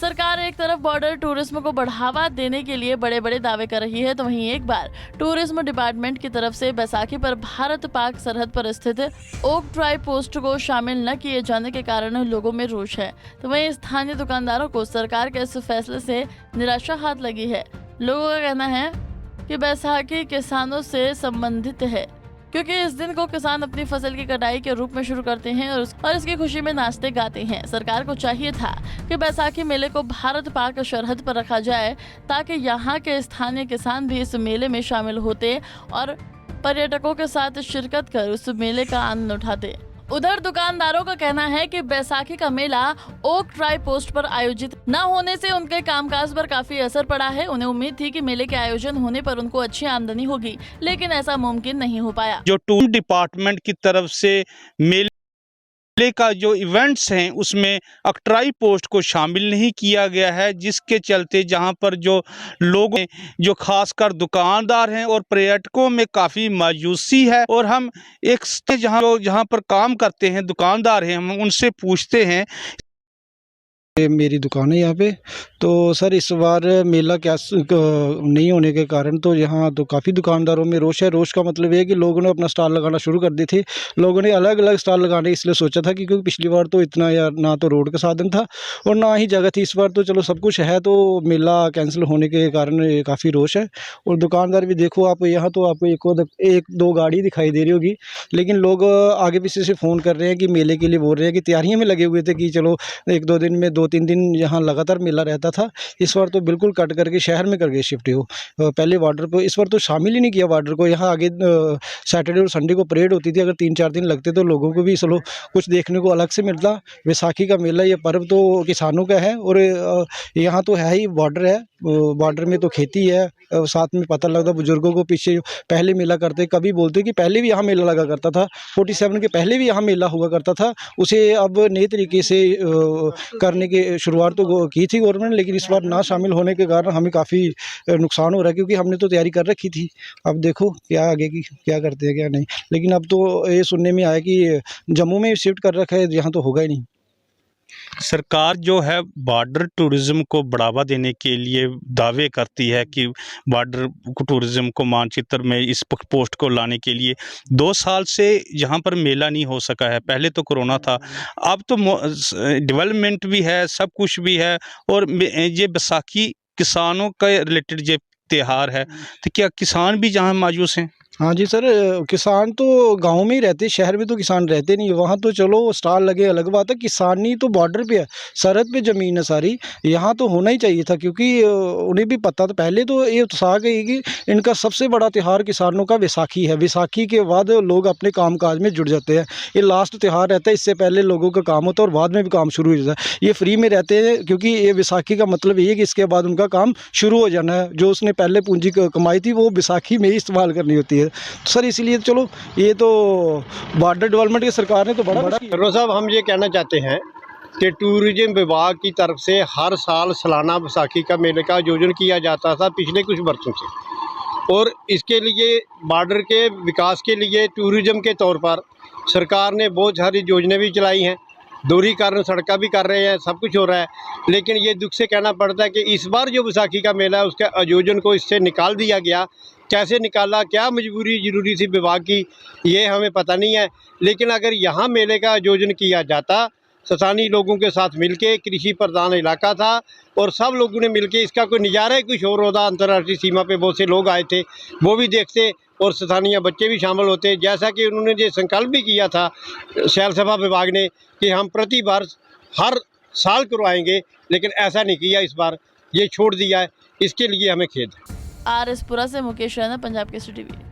सरकार एक तरफ बॉर्डर टूरिज्म को बढ़ावा देने के लिए बड़े बड़े दावे कर रही है, तो वहीं एक बार टूरिज्म डिपार्टमेंट की तरफ से बैसाखी पर भारत पाक सरहद पर स्थित ओक ट्राई पोस्ट को शामिल न किए जाने के कारण लोगों में रोष है। तो वहीं स्थानीय दुकानदारों को सरकार के इस फैसले से निराशा हाथ लगी है। लोगों का कहना है कि बैसाखी किसानों से संबंधित है, क्योंकि इस दिन को किसान अपनी फसल की कटाई के रूप में शुरू करते हैं और इसकी खुशी में नाचते गाते हैं। सरकार को चाहिए था कि बैसाखी मेले को भारत पाक सरहद पर रखा जाए, ताकि यहाँ के स्थानीय किसान भी इस मेले में शामिल होते और पर्यटकों के साथ शिरकत कर उस मेले का आनंद उठाते। उधर दुकानदारों का कहना है कि बैसाखी का मेला ओक ट्राई पोस्ट पर आयोजित न होने से उनके कामकाज पर काफी असर पड़ा है। उन्हें उम्मीद थी कि मेले के आयोजन होने पर उनको अच्छी आमदनी होगी, लेकिन ऐसा मुमकिन नहीं हो पाया। जो टूरिज्म डिपार्टमेंट की तरफ से मेले का जो इवेंट्स हैं उसमें अक्ट्राई पोस्ट को शामिल नहीं किया गया है, जिसके चलते जहां पर जो लोग हैं, जो खासकर दुकानदार हैं और पर्यटकों में काफ़ी मायूसी है। और हम एक जहां पर काम करते हैं दुकानदार हैं, हम उनसे पूछते हैं। मेरी दुकान है यहाँ पे, तो सर इस बार मेला क्या नहीं होने के कारण तो यहाँ तो काफ़ी दुकानदारों में रोष है। रोष का मतलब ये है कि लोगों ने अपना स्टॉल लगाना शुरू कर दिए थे। लोगों ने अलग अलग स्टॉल लगाने इसलिए सोचा था कि क्योंकि पिछली बार तो इतना यार ना तो रोड का साधन था और ना ही जगह थी। इस बार तो चलो सब कुछ है, तो मेला कैंसिल होने के कारण काफ़ी रोष है। और दुकानदार भी देखो आप यहाँ तो आपको एक दो गाड़ी दिखाई दे रही होगी, लेकिन लोग आगे पीछे से फ़ोन कर रहे हैं कि मेले के लिए बोल रहे हैं कि तैयारियों में लगे हुए थे कि चलो एक दो दिन में 2-3 दिन यहाँ लगातार मेला रहता था। इस बार तो बिल्कुल कट करके शहर में करके शिफ्ट हो। पहले बॉर्डर पर इस बार तो शामिल ही नहीं किया बॉर्डर को। यहाँ आगे सैटरडे और संडे को परेड होती थी। अगर 3-4 दिन लगते तो लोगों को भी चलो कुछ देखने को अलग से मिलता। बैसाखी का मेला ये पर्व तो किसानों का है और यहाँ तो है ही बॉर्डर है। बॉर्डर में तो खेती है, साथ में पता लगता बुजुर्गों को। पीछे पहले मेला करते कभी बोलते कि पहले भी यहाँ मेला लगा करता था, 47 के पहले भी यहाँ मेला हुआ करता था। उसे अब नए तरीके से करने की शुरुआत तो की थी गवर्नमेंट, लेकिन इस बार ना शामिल होने के कारण हमें काफ़ी नुकसान हो रहा है, क्योंकि हमने तो तैयारी कर रखी थी। अब देखो क्या आगे की क्या करते हैं क्या नहीं। लेकिन अब तो ये सुनने में आया कि जम्मू में शिफ्ट कर रखा है, यहाँ तो होगा ही नहीं। सरकार जो है बॉर्डर टूरिज्म को बढ़ावा देने के लिए दावे करती है कि बॉर्डर टूरिज्म को मानचित्र में इस पोस्ट को लाने के लिए 2 साल से यहाँ पर मेला नहीं हो सका है। पहले तो कोरोना था, अब तो डेवलपमेंट भी है, सब कुछ भी है। और ये बैसाखी किसानों का रिलेटेड ये त्यौहार है, तो क्या किसान भी जहाँ मायूस हैं? हाँ जी सर, किसान तो गांव में ही रहते, शहर में तो किसान रहते नहीं। वहाँ तो चलो स्टॉल लगे अलग बात है, किसानी तो बॉर्डर पे है, सरहद पे ज़मीन है सारी। यहाँ तो होना ही चाहिए था, क्योंकि उन्हें भी पता था पहले। तो ये उत्साह है कि इनका सबसे बड़ा त्यौहार किसानों का बैसाखी है। बैसाखी के बाद लोग अपने कामकाज में जुड़ जाते हैं। ये लास्ट त्यौहार रहता है, इससे पहले लोगों का काम होता है और बाद में भी काम शुरू हो जाता है। ये फ्री में रहते हैं, क्योंकि ये बैसाखी का मतलब ये है कि इसके बाद उनका काम शुरू हो जाना है। जो उसने पहले पूंजी कमाई थी वो बैसाखी में ही इस्तेमाल करनी होती है। सर इसीलिए चलो ये तो बॉर्डर डेवलपमेंट की सरकार ने तो बड़ा खर्रो साहब, हम ये कहना चाहते हैं कि टूरिज्म विभाग की तरफ से हर साल सालाना बैसाखी का मेले का आयोजन किया जाता था पिछले कुछ वर्षों से। और इसके लिए बॉर्डर के विकास के लिए टूरिज्म के तौर पर सरकार ने बहुत सारी योजनाएं भी चलाई हैं। दोहरीकरण सड़कें भी कर रहे हैं, सब कुछ हो रहा है। लेकिन ये दुख से कहना पड़ता है कि इस बार जो बैसाखी का मेला है उसके आयोजन को इससे निकाल दिया गया। कैसे निकाला, क्या मजबूरी ज़रूरी थी विभाग की, ये हमें पता नहीं है। लेकिन अगर यहाँ मेले का आयोजन किया जाता स्थानीय लोगों के साथ मिलके, कृषि प्रधान इलाका था और सब लोगों ने मिलके इसका कोई नज़ारा ही कुछ और होता। अंतर्राष्ट्रीय सीमा पे बहुत से लोग आए थे, वो भी देखते और स्थानीय बच्चे भी शामिल होते। जैसा कि उन्होंने ये संकल्प भी किया था शैल सभा विभाग ने कि हम प्रति वर्ष हर साल करवाएंगे, लेकिन ऐसा नहीं किया। इस बार ये छोड़ दिया है, इसके लिए हमें खेद है। RS पुरा से मुकेश रैना, पंजाब केसरी टीवी।